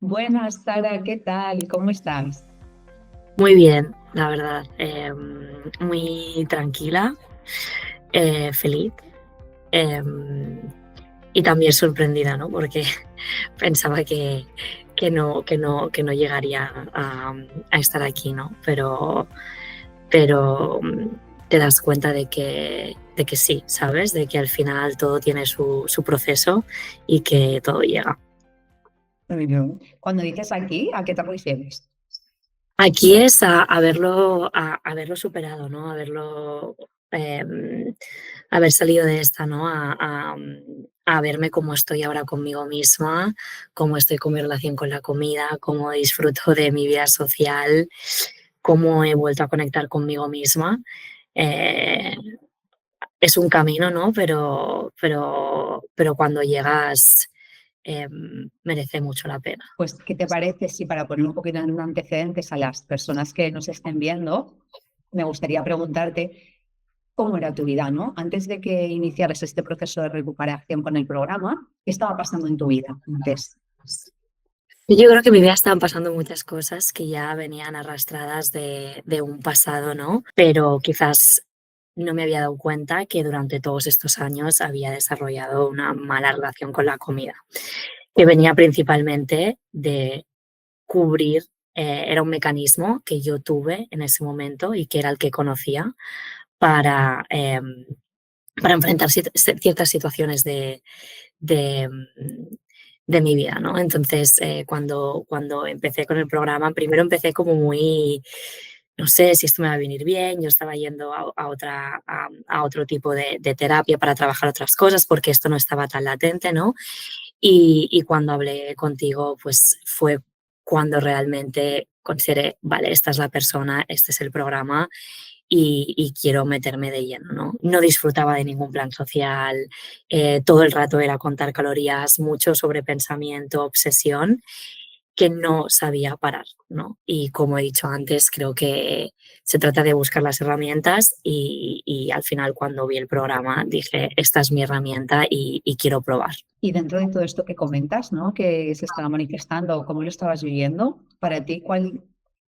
Buenas, Sara, ¿qué tal? ¿Cómo estás? Muy bien, la verdad. Muy tranquila, feliz eh, y también sorprendida, ¿no? Porque pensaba que no llegaría a estar aquí, ¿no? Pero te das cuenta de que sí, ¿sabes? De que al final todo tiene su proceso y que todo llega. Bueno, cuando dices aquí, ¿a qué te refieres? Aquí es a haberlo superado, ¿no? Em, haber salido de esta, ¿no? A verme cómo estoy ahora conmigo misma, cómo estoy con mi relación con la comida, cómo disfruto de mi vida social, cómo he vuelto a conectar conmigo misma. Eh, es un camino, ¿no? Pero cuando llegas, merece mucho la pena. Pues, ¿qué te parece si para poner un poquito en antecedentes a las personas que nos estén viendo, me gustaría preguntarte cómo era tu vida, ¿no? Antes de que iniciaras este proceso de recuperación con el programa, ¿qué estaba pasando en tu vida antes? Yo creo que en mi vida estaban pasando muchas cosas que ya venían arrastradas de un pasado, ¿no? Pero quizás no me había dado cuenta que durante todos estos años había desarrollado una mala relación con la comida, que venía principalmente de cubrir, era un mecanismo que yo tuve en ese momento y que era el que conocía para, para enfrentar ciertas situaciones de, de mi vida, ¿no? Entonces, cuando empecé con el programa, primero empecé como muy, no sé si esto me va a venir bien, yo estaba yendo a otro tipo de terapia para trabajar otras cosas porque esto no estaba tan latente, ¿no? Y cuando hablé contigo, pues fue cuando realmente consideré, vale, esta es la persona, este es el programa y quiero meterme de lleno, ¿no? No disfrutaba de ningún plan social, todo el rato era contar calorías, mucho sobrepensamiento, obsesión, que no sabía parar, ¿no? Y como he dicho antes, creo que se trata de buscar las herramientas y al final cuando vi el programa dije, esta es mi herramienta y quiero probar. Y dentro de todo esto que comentas, ¿no? Que se estaba manifestando, ¿cómo lo estabas viviendo? Para ti,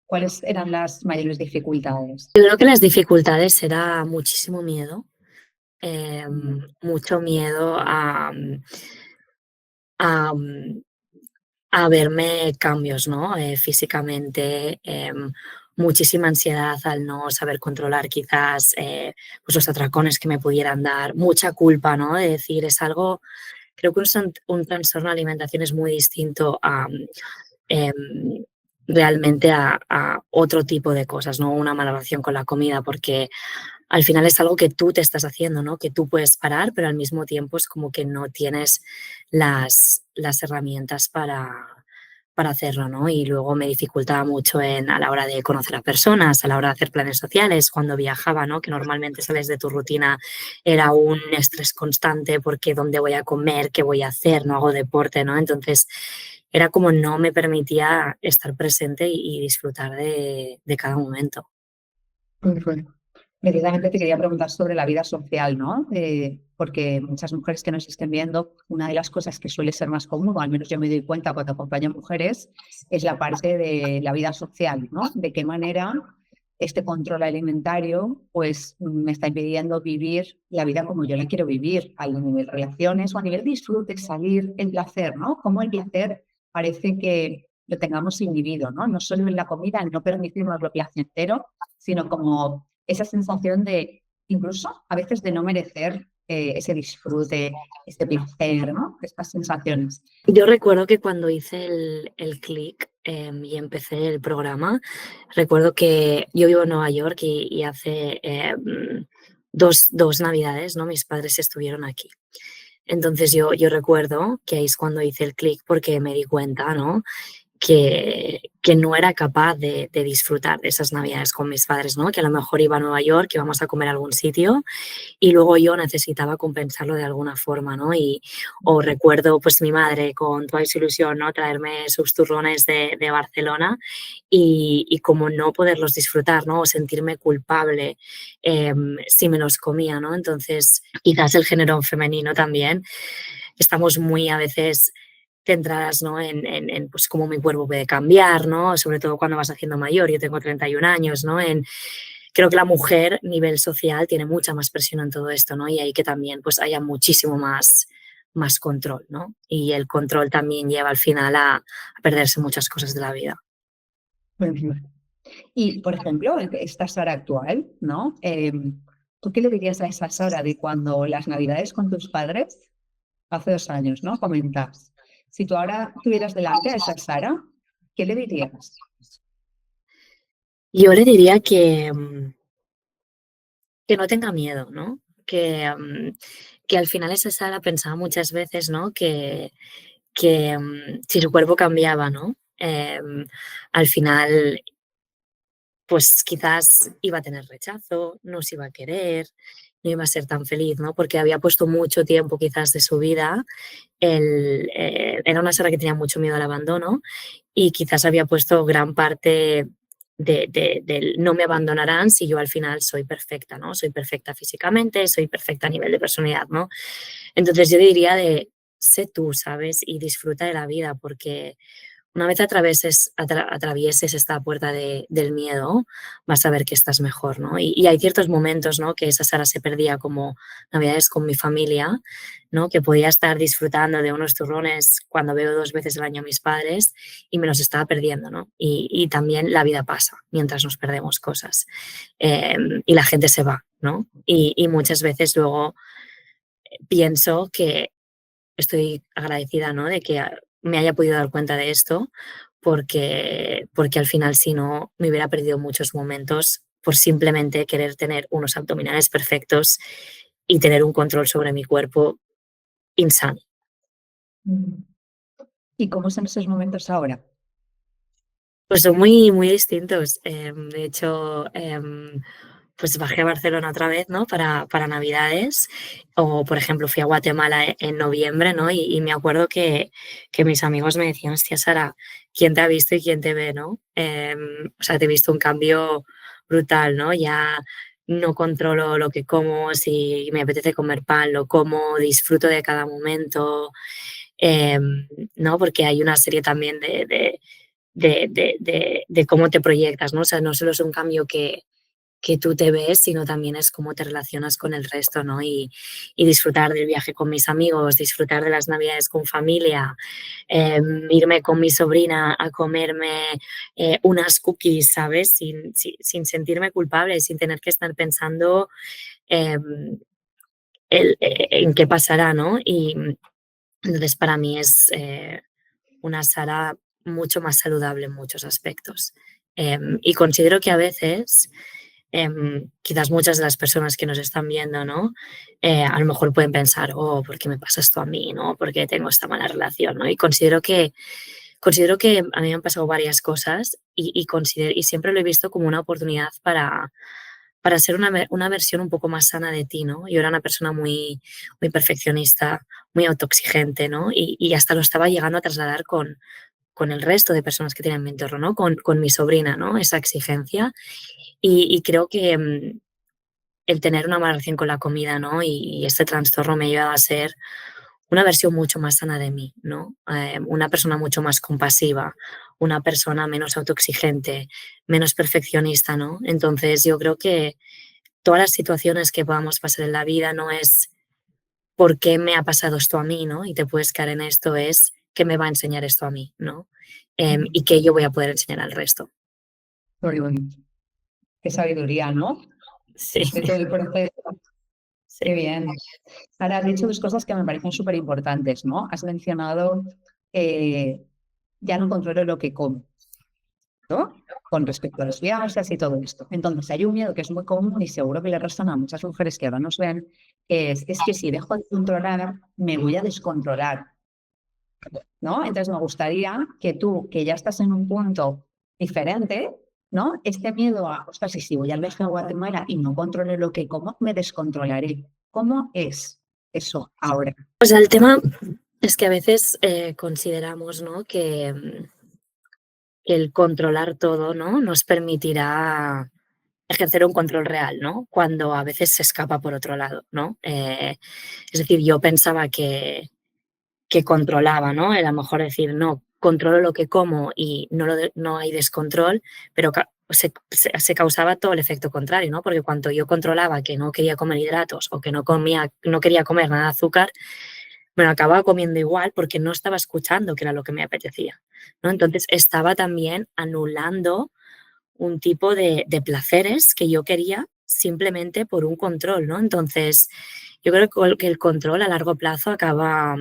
¿cuáles eran las mayores dificultades? Yo creo que las dificultades era muchísimo miedo, mucho miedo a, a verme cambios, ¿no? Físicamente, muchísima ansiedad al no saber controlar quizás pues los atracones que me pudieran dar, mucha culpa, ¿no? De decir, es algo, creo que un trastorno de alimentación es muy distinto a em, realmente a otro tipo de cosas, ¿no? Una mala relación con la comida, porque al final es algo que tú te estás haciendo, ¿no? Que tú puedes parar, pero al mismo tiempo es como que no tienes las herramientas para hacerlo, ¿no? Y luego me dificultaba mucho a la hora de conocer a personas, a la hora de hacer planes sociales, cuando viajaba, ¿no? Que normalmente sales de tu rutina, era un estrés constante porque dónde voy a comer, qué voy a hacer, no hago deporte, ¿no? Entonces era como no me permitía estar presente y disfrutar de cada momento. Ujú. Precisamente te quería preguntar sobre la vida social, ¿no? Porque muchas mujeres que nos estén viendo, una de las cosas que suele ser más común, o al menos yo me doy cuenta cuando acompaño a mujeres, es la parte de la vida social, ¿no? De qué manera este control alimentario, pues me está impidiendo vivir la vida como yo la quiero vivir, a nivel relaciones o a nivel disfrute, salir, el placer, ¿no? Como el placer parece que lo tengamos inhibido, ¿no? No solo en la comida, el no permitirnos lo placentero, sino como esa sensación de, incluso a veces de no merecer ese disfrute, este placer, ¿no? Estas sensaciones. Yo recuerdo que cuando hice el clic y empecé el programa, recuerdo que yo vivo en Nueva York y hace dos navidades, ¿no? Mis padres estuvieron aquí. Entonces yo recuerdo que ahí es cuando hice el clic porque me di cuenta, ¿no? Que no era capaz de disfrutar de esas navidades con mis padres, ¿no? Que a lo mejor iba a Nueva York, que íbamos a comer a algún sitio y luego yo necesitaba compensarlo de alguna forma, ¿no? O recuerdo pues mi madre con toda su ilusión, ¿no? Traerme sus turrones de Barcelona y como no poderlos disfrutar, ¿no? O sentirme culpable si me los comía, ¿no? Entonces quizás el género femenino también estamos muy a veces centradas, ¿no? Pues cómo mi cuerpo puede cambiar, ¿no? Sobre todo cuando vas haciendo mayor. Yo tengo 31 años, ¿no? Creo que la mujer, a nivel social, tiene mucha más presión en todo esto, ¿no? Y ahí que también pues haya muchísimo más control, ¿no? Y el control también lleva al final a perderse muchas cosas de la vida. Y, por ejemplo, esta Sara actual, ¿no? ¿Tú qué le dirías a esa Sara de cuando las navidades con tus padres, hace 2 años, ¿no? Comentas. Si tú ahora tuvieras delante a esa Sara, ¿qué le dirías? Yo le diría que no tenga miedo, ¿no? Que al final esa Sara pensaba muchas veces, ¿no? Que si su cuerpo cambiaba, ¿no? Al final, pues quizás iba a tener rechazo, no se iba a querer, no iba a ser tan feliz, ¿no? Porque había puesto mucho tiempo quizás de su vida. Era una Sara que tenía mucho miedo al abandono y quizás había puesto gran parte del no me abandonarán si yo al final soy perfecta, ¿no? Soy perfecta físicamente, soy perfecta a nivel de personalidad, ¿no? Entonces yo diría de sé tú, ¿sabes? Y disfruta de la vida porque una vez atravieses esta puerta del miedo, vas a ver que estás mejor, ¿no? Y hay ciertos momentos, ¿no? Que esa Sara se perdía como navidades con mi familia, ¿no? Que podía estar disfrutando de unos turrones cuando veo 2 veces al año a mis padres y me los estaba perdiendo, ¿no? Y también la vida pasa mientras nos perdemos cosas, y la gente se va, ¿no? Y muchas veces luego pienso que estoy agradecida, ¿no? De que me haya podido dar cuenta de esto, porque al final, si no, me hubiera perdido muchos momentos por simplemente querer tener unos abdominales perfectos y tener un control sobre mi cuerpo insano. ¿Y cómo son esos momentos ahora? Pues son muy, muy distintos. De hecho, pues bajé a Barcelona otra vez, ¿no? Para Navidades. O, por ejemplo, fui a Guatemala en noviembre, ¿no? Y me acuerdo que mis amigos me decían, hostia, Sara, ¿quién te ha visto y quién te ve, no? O sea, te he visto un cambio brutal, ¿no? Ya no controlo lo que como, si me apetece comer pan, lo como, disfruto de cada momento, ¿no? Porque hay una serie también de cómo te proyectas, ¿no? O sea, no solo es un cambio que tú te ves, sino también es cómo te relacionas con el resto, ¿no? Y disfrutar del viaje con mis amigos, disfrutar de las navidades con familia, irme con mi sobrina a comerme unas cookies, ¿sabes? Sin sentirme culpable, sin tener que estar pensando en qué pasará, ¿no? Y entonces para mí es una Sara mucho más saludable en muchos aspectos. Y considero que a veces, quizás muchas de las personas que nos están viendo, ¿no? A lo mejor pueden pensar, oh, ¿por qué me pasa esto a mí? ¿No? ¿Por qué tengo esta mala relación? ¿No? Y considero que a mí me han pasado varias cosas y siempre lo he visto como una oportunidad para ser una versión un poco más sana de ti, ¿no? Yo era una persona muy, muy perfeccionista, muy autoexigente, ¿no? Y hasta lo estaba llegando a trasladar con el resto de personas que tienen en mi entorno, ¿no? Con mi sobrina, ¿no? Esa exigencia. Y creo que el tener una mala relación con la comida, ¿no? Y este trastorno me ha llevado a ser una versión mucho más sana de mí, ¿no? Una persona mucho más compasiva, una persona menos autoexigente, menos perfeccionista, ¿no? Entonces yo creo que todas las situaciones que podamos pasar en la vida no es por qué me ha pasado esto a mí, ¿no? Y te puedes caer en esto, es qué me va a enseñar esto a mí, ¿no? Y qué yo voy a poder enseñar al resto. Muy bonito. Qué sabiduría, ¿no? Sí, De todo el proceso. sí. Qué bien. Ahora, has dicho dos cosas que me parecen súper importantes, ¿no? Has mencionado ya no controlo lo que como, ¿no? Con respecto a los viajes y todo esto. Entonces, hay un miedo que es muy común y seguro que le resuena a muchas mujeres que ahora nos ven, que es que si dejo de controlar, me voy a descontrolar, ¿no? Entonces, me gustaría que tú, que ya estás en un punto diferente, ¿no? Este miedo a, ostras, y si voy al viaje a Guatemala y no controlo lo que como, me descontrolaré. ¿Cómo es eso ahora? O sea, el tema es que a veces consideramos, ¿no? Que el controlar todo, ¿no? Nos permitirá ejercer un control real, ¿no? Cuando a veces se escapa por otro lado, ¿no? Es decir, yo pensaba que que controlaba, ¿no? A lo mejor decir, no, controlo lo que como y no hay descontrol, pero se causaba todo el efecto contrario, ¿no? Porque cuando yo controlaba que no quería comer hidratos o que no quería comer nada de azúcar, me lo acababa comiendo igual porque no estaba escuchando que era lo que me apetecía, ¿no? Entonces estaba también anulando un tipo de placeres que yo quería simplemente por un control, ¿no? Entonces, yo creo que el control a largo plazo acaba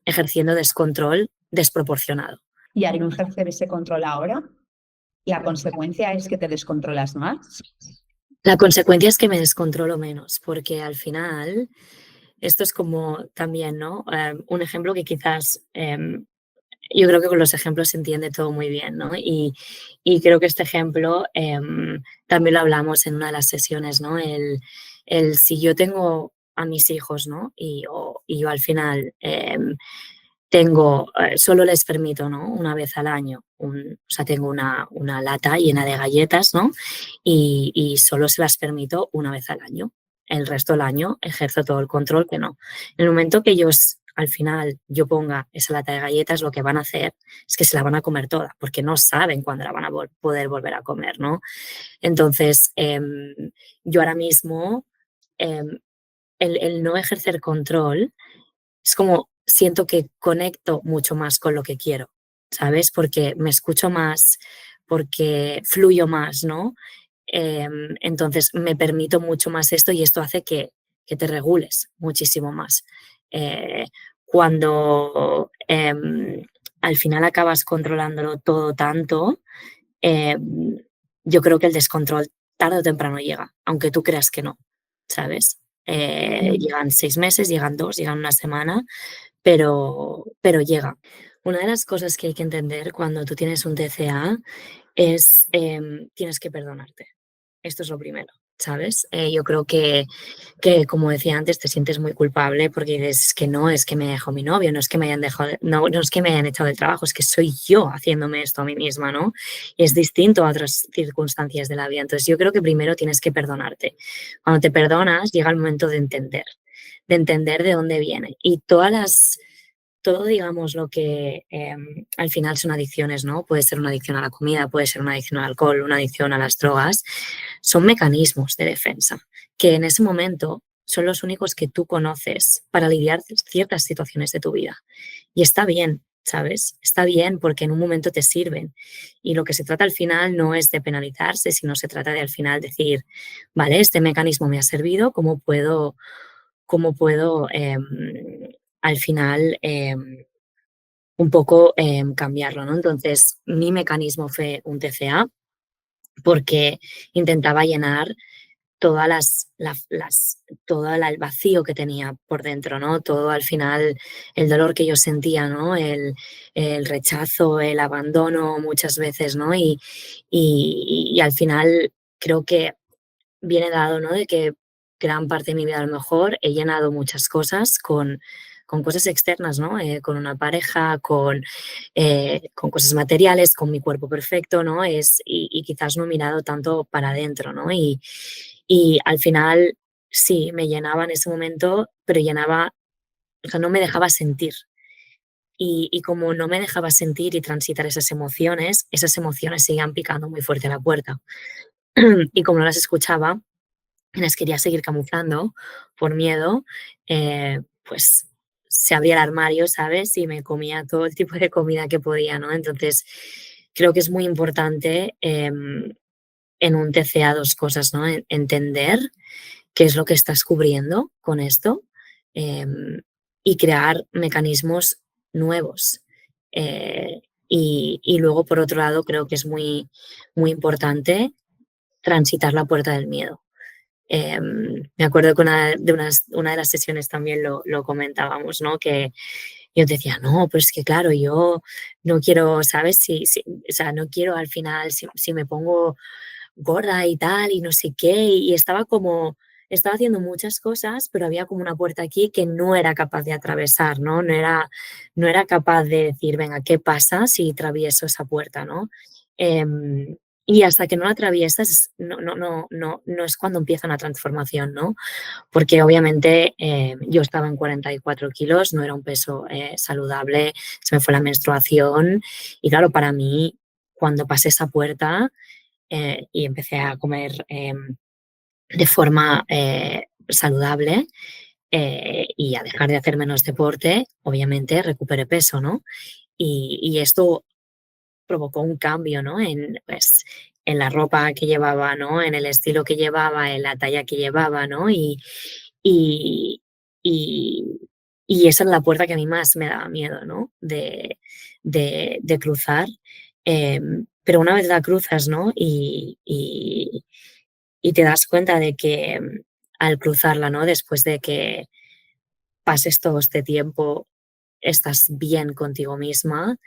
ejerciendo descontrol desproporcionado. Y al no ejercer ese control ahora, la consecuencia es que te descontrolas más. La consecuencia es que me descontrolo menos, porque al final, esto es como también, ¿no? Un ejemplo que quizás yo creo que con los ejemplos se entiende todo muy bien, ¿no? Y creo que este ejemplo también lo hablamos en una de las sesiones, ¿no? Si yo tengo a mis hijos, ¿no? Y yo al final solo les permito, ¿no? Una vez al año, o sea, tengo una lata llena de galletas, ¿no? Y solo se las permito una vez al año. El resto del año ejerzo todo el control que no. En el momento que ellos, al final, yo ponga esa lata de galletas, lo que van a hacer es que se la van a comer toda, porque no saben cuándo la van a poder volver a comer, ¿no? Entonces, yo ahora mismo, em, el no ejercer control es como siento que conecto mucho más con lo que quiero, ¿sabes? Porque me escucho más, porque fluyo más, ¿no? Entonces me permito mucho más esto y esto hace que te regules muchísimo más. Eh, cuando al final acabas controlándolo todo tanto, yo creo que el descontrol tarde o temprano llega, aunque tú creas que no, ¿sabes? Llegan 6 meses, llegan 2, llegan una semana, pero llega. Una de las cosas que hay que entender cuando tú tienes un TCA es, tienes que perdonarte. Esto es lo primero, ¿sabes? Yo creo que, como decía antes, te sientes muy culpable porque dices que no es que me dejó mi novio, no es que me hayan dejado, no es que me hayan echado del trabajo, es que soy yo haciéndome esto a mí misma, ¿no? Y es distinto a otras circunstancias de la vida. Entonces, yo creo que primero tienes que perdonarte. Cuando te perdonas, llega el momento de entender de dónde viene. Y todo, digamos, lo que al final son adicciones, ¿no? Puede ser una adicción a la comida, puede ser una adicción al alcohol, una adicción a las drogas, son mecanismos de defensa que en ese momento son los únicos que tú conoces para lidiar ciertas situaciones de tu vida. Y está bien, ¿sabes? Está bien porque en un momento te sirven. Y lo que se trata al final no es de penalizarse, sino se trata de al final decir, vale, este mecanismo me ha servido, ¿cómo puedo al final un poco cambiarlo, ¿no? Entonces, mi mecanismo fue un TCA porque intentaba llenar todas todo el vacío que tenía por dentro, ¿no? Todo al final, el dolor que yo sentía, ¿no? El rechazo, el abandono muchas veces, ¿no? Y al final creo que viene dado, ¿no? De que gran parte de mi vida a lo mejor he llenado muchas cosas con cosas externas, ¿no? Con una pareja, con cosas materiales, con mi cuerpo perfecto, ¿no? Y quizás no he mirado tanto para adentro, ¿no? Y al final sí, me llenaba en ese momento, pero llenaba, o sea, no me dejaba sentir. Y como no me dejaba sentir y transitar esas emociones seguían picando muy fuerte a la puerta. Y como no las escuchaba, las quería seguir camuflando por miedo, pues se abría el armario, ¿sabes? Y me comía todo el tipo de comida que podía, ¿no? Entonces, creo que es muy importante en un TCA dos cosas, ¿no? Entender qué es lo que estás cubriendo con esto y crear mecanismos nuevos. Y luego, por otro lado, creo que es muy, muy importante transitar la puerta del miedo. Me acuerdo que una de las sesiones también lo comentábamos, ¿no? Que yo decía, no, pero es que claro, yo no quiero, ¿sabes? O sea, no quiero al final, si me pongo gorda y tal, y no sé qué, y estaba haciendo muchas cosas, pero había como una puerta aquí que no era capaz de atravesar, ¿no? No era capaz de decir, venga, ¿qué pasa si atravieso esa puerta, ¿no? Y hasta que no la atraviesas, no es cuando empieza una transformación, ¿no? Porque obviamente yo estaba en 44 kilos, no era un peso saludable, se me fue la menstruación y claro, para mí, cuando pasé esa puerta y empecé a comer de forma saludable y a dejar de hacer menos deporte, obviamente recuperé peso, ¿no? Y esto provocó un cambio, ¿no? En, pues, en la ropa que llevaba, ¿no? En el estilo que llevaba, en la talla que llevaba, ¿no? Y, y, y esa es la puerta que a mí más me daba miedo, ¿no? De cruzar. Pero una vez la cruzas, ¿no? Y te das cuenta de que al cruzarla, ¿no? Después de que pases todo este tiempo, estás bien contigo misma,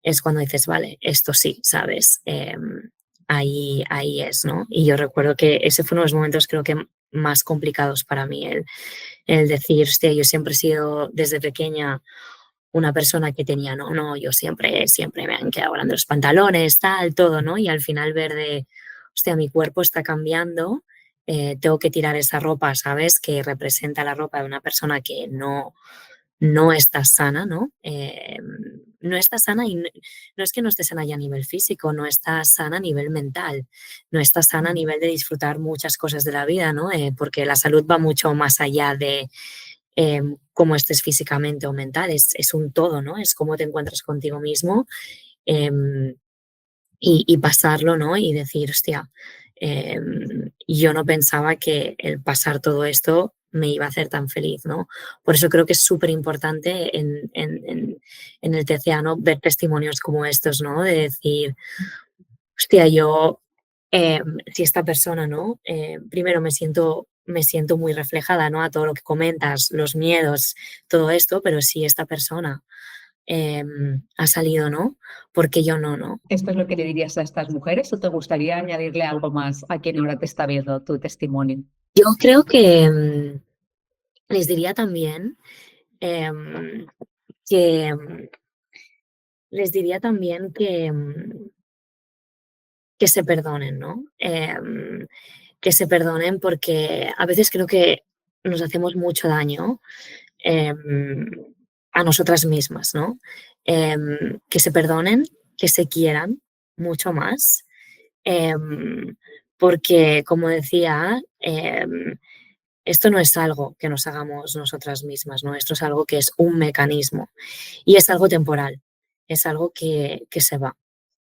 es cuando dices, vale, esto sí, ¿sabes? Ahí es, ¿no? Y yo recuerdo que ese fue uno de los momentos creo que más complicados para mí, el decir, hostia, yo siempre he sido desde pequeña una persona que tenía, yo siempre me han quedado grandes los pantalones, tal, todo, ¿no? Y al final ver de, hostia, mi cuerpo está cambiando, tengo que tirar esa ropa, ¿sabes? Que representa la ropa de una persona que no está sana, ¿no? No está sana y no es que no esté sana ya a nivel físico, no está sana a nivel mental, no está sana a nivel de disfrutar muchas cosas de la vida, ¿no? Porque la salud va mucho más allá de cómo estés físicamente o mental, es un todo, ¿no? Es cómo te encuentras contigo mismo em, y pasarlo, ¿no? Y decir, hostia, yo no pensaba que el pasar todo esto me iba a hacer tan feliz, ¿no? Por eso creo que es súper importante en el TCA, ¿no? Ver testimonios como estos, ¿no? De decir, hostia, yo, si esta persona, ¿no? Primero me siento muy reflejada, ¿no? A todo lo que comentas, los miedos, todo esto, pero si esta persona ha salido, ¿no? Porque yo no. ¿Esto es lo que le dirías a estas mujeres o te gustaría añadirle algo más a quien ahora te está viendo tu testimonio? Yo creo que les diría también em, que les diría también que se perdonen, ¿no? Que se perdonen porque a veces creo que nos hacemos mucho daño em, a nosotras mismas, ¿no? Que se perdonen, que se quieran mucho más, em, porque como decía, esto no es algo que nos hagamos nosotras mismas, ¿no? Esto es algo que es un mecanismo y es algo temporal, es algo que se va.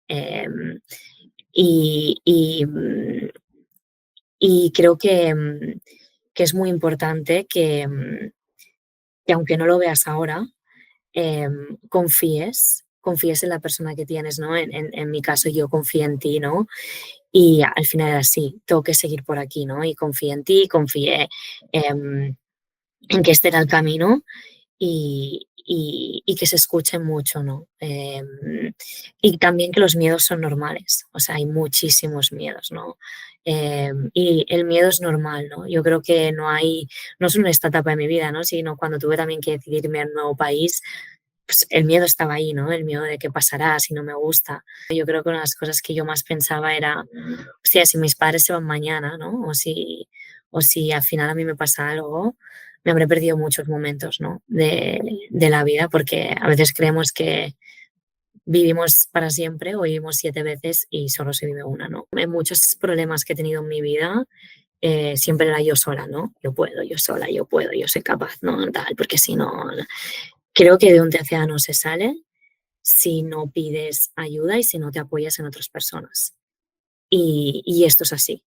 Em, y, y, mm, y creo que es muy importante que aunque no lo veas ahora, confíes en la persona que tienes, ¿no? En mi caso yo confié en ti, ¿no? Y al final era así, tengo que seguir por aquí, ¿no? Y confié en ti, confié en que este era el camino y que se escuche mucho, ¿no? Y también que los miedos son normales, o sea, hay muchísimos miedos, ¿no? Y el miedo es normal, ¿no? Yo creo que no solo en esta etapa de mi vida, ¿no? Sino cuando tuve también que decidirme a un nuevo país, pues el miedo estaba ahí, ¿no? El miedo de qué pasará si no me gusta. Yo creo que una de las cosas que yo más pensaba era, hostia, si mis padres se van mañana, ¿no? O si al final a mí me pasa algo, me habré perdido muchos momentos, ¿no? De la vida, porque a veces creemos que vivimos para siempre o vivimos 7 veces y solo se vive una, ¿no? En muchos problemas que he tenido en mi vida, siempre era yo sola, ¿no? Yo puedo, yo sola, yo puedo, yo soy capaz, ¿no? Tal, porque si no, creo que de un TCA no se sale si no pides ayuda y si no te apoyas en otras personas. Y esto es así.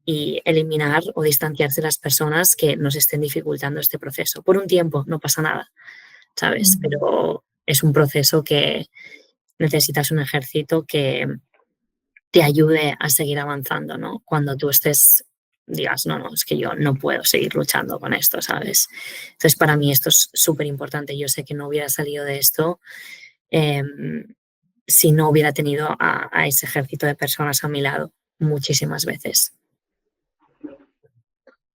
Y eliminar o distanciarse de las personas que nos estén dificultando este proceso. Por un tiempo, no pasa nada, ¿sabes? Pero es un proceso que necesitas un ejército que te ayude a seguir avanzando, ¿no? Cuando tú estés, digas, no, es que yo no puedo seguir luchando con esto, ¿sabes? Entonces, para mí esto es súper importante. Yo sé que no hubiera salido de esto eh, si no hubiera tenido a ese ejército de personas a mi lado muchísimas veces.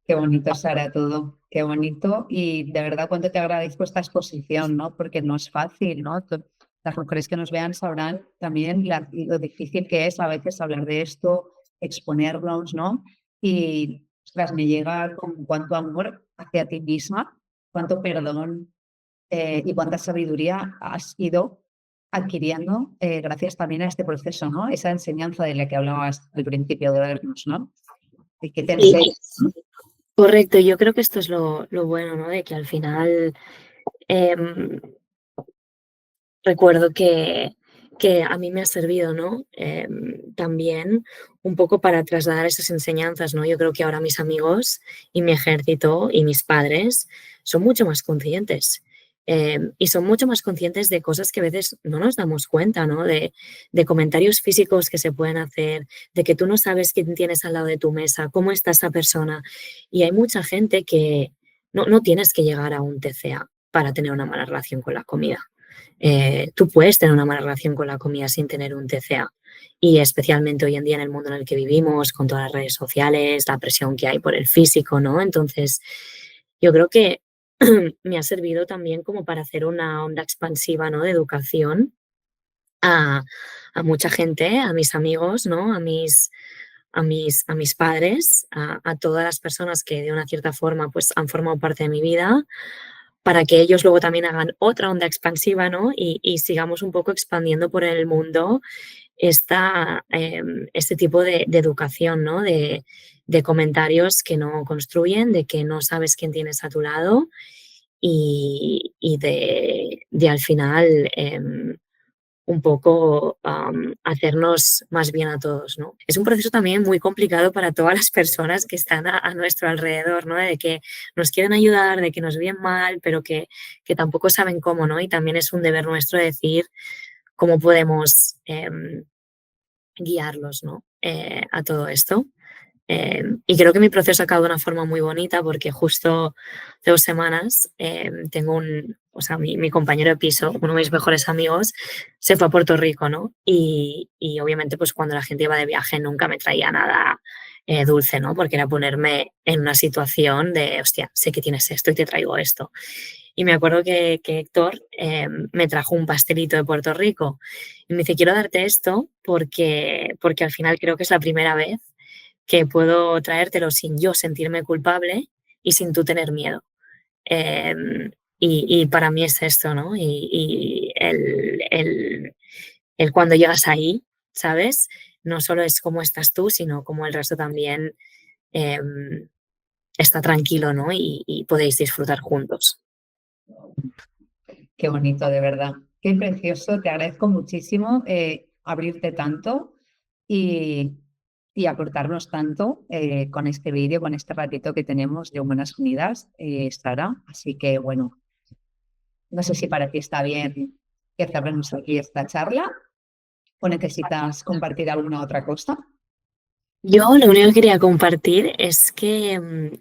Qué bonito, Sara, todo. Qué bonito. Y de verdad, cuánto te agradezco esta exposición, ¿no? Porque no es fácil, ¿no? las mujeres que nos vean sabrán también lo difícil que es a veces hablar de esto, exponernos, ¿no? Y ostras, me llega con cuánto amor hacia ti misma, cuánto perdón y cuánta sabiduría has ido adquiriendo gracias también a este proceso, ¿no? Esa enseñanza de la que hablabas al principio de vernos, ¿no? Y que te enseña. Correcto, yo creo que esto es lo bueno, ¿no? De que al final recuerdo que a mí me ha servido, ¿no? También un poco para trasladar esas enseñanzas, ¿no? Yo creo que ahora mis amigos y mi ejército y mis padres son mucho más conscientes. Y son mucho más conscientes de cosas que a veces no nos damos cuenta, ¿no? De comentarios físicos que se pueden hacer, de que tú no sabes quién tienes al lado de tu mesa, cómo está esa persona. Y hay mucha gente que no tienes que llegar a un TCA para tener una mala relación con la comida. Tú puedes tener una mala relación con la comida sin tener un TCA. Y especialmente hoy en día en el mundo en el que vivimos, con todas las redes sociales, la presión que hay por el físico, ¿no? Entonces, yo creo que me ha servido también como para hacer una onda expansiva, ¿no? De educación a mucha gente, a mis amigos, ¿no? A mis padres, a todas las personas que de una cierta forma pues, han formado parte de mi vida, para que ellos luego también hagan otra onda expansiva, ¿no? Y sigamos un poco expandiendo por el mundo este tipo de educación, ¿no? De comentarios que no construyen, de que no sabes quién tienes a tu lado y de al final un poco hacernos más bien a todos, ¿no? Es un proceso también muy complicado para todas las personas que están a nuestro alrededor, ¿no? De que nos quieren ayudar, de que nos ven mal, pero que tampoco saben cómo, ¿no? Y también es un deber nuestro decir cómo podemos guiarlos, ¿no? A todo esto. Y creo que mi proceso ha acabado de una forma muy bonita porque justo hace 2 semanas tengo mi compañero de piso, uno de mis mejores amigos, se fue a Puerto Rico, ¿no? Y obviamente pues cuando la gente iba de viaje nunca me traía nada dulce, ¿no? Porque era ponerme en una situación de, hostia, sé que tienes esto y te traigo esto. Y me acuerdo que Héctor me trajo un pastelito de Puerto Rico y me dice, quiero darte esto porque al final creo que es la primera vez que puedo traértelo sin yo sentirme culpable y sin tú tener miedo. Y para mí es esto, ¿no? Y el cuando llegas ahí, ¿sabes? No solo es cómo estás tú, sino cómo el resto también está tranquilo, ¿no? Y podéis disfrutar juntos. Qué bonito, de verdad. Qué precioso. Te agradezco muchísimo abrirte tanto y, y aportarnos tanto con este vídeo, con este ratito que tenemos de Humanas Unidas, Sara. Así que, bueno, no sé si para ti está bien que cerremos aquí esta charla o necesitas compartir alguna otra cosa. Yo lo único que quería compartir es que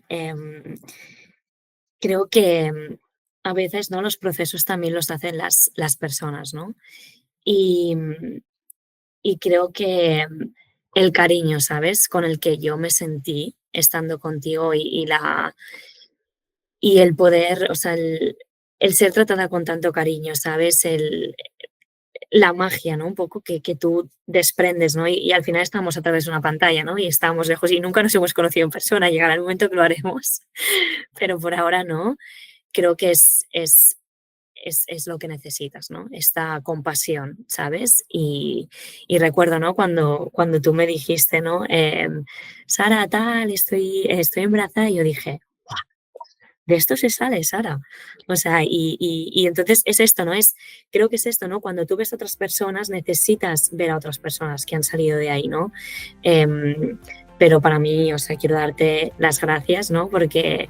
creo que a veces, ¿no? Los procesos también los hacen las personas, ¿no? Y creo que el cariño, ¿sabes? Con el que yo me sentí estando contigo y el poder, o sea, el ser tratada con tanto cariño, ¿sabes? La magia, ¿no? Un poco que tú desprendes, ¿no? Y al final estamos a través de una pantalla, ¿no? Y estamos lejos y nunca nos hemos conocido en persona. Llegará el momento que lo haremos, pero por ahora no. Creo que es lo que necesitas, ¿no? Esta compasión, ¿sabes? Y recuerdo, ¿no? Cuando tú me dijiste, ¿no? Sara, tal, estoy embarazada, y yo dije, ¡guau! De esto se sale, Sara. O sea, y entonces es esto, ¿no? Creo que es esto, ¿no? Cuando tú ves a otras personas, necesitas ver a otras personas que han salido de ahí, ¿no? Pero para mí, o sea, quiero darte las gracias, ¿no? Porque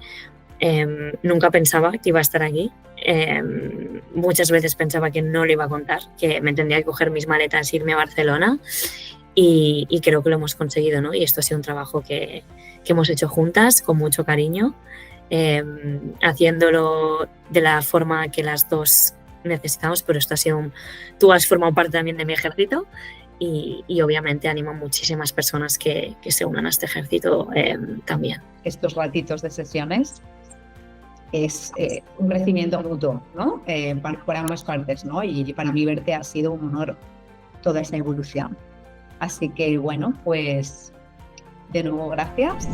nunca pensaba que iba a estar aquí. Muchas veces pensaba que no le iba a contar, que me tendría que coger mis maletas e irme a Barcelona y creo que lo hemos conseguido, ¿no? Y esto ha sido un trabajo que hemos hecho juntas con mucho cariño, haciéndolo de la forma que las dos necesitamos, pero esto ha sido tú has formado parte también de mi ejército y obviamente animo a muchísimas personas que se unan a este ejército también. Estos ratitos de sesiones es un crecimiento mutuo, ¿no? Para ambas partes, ¿no? Y para mí verte ha sido un honor toda esa evolución. Así que bueno, pues de nuevo gracias.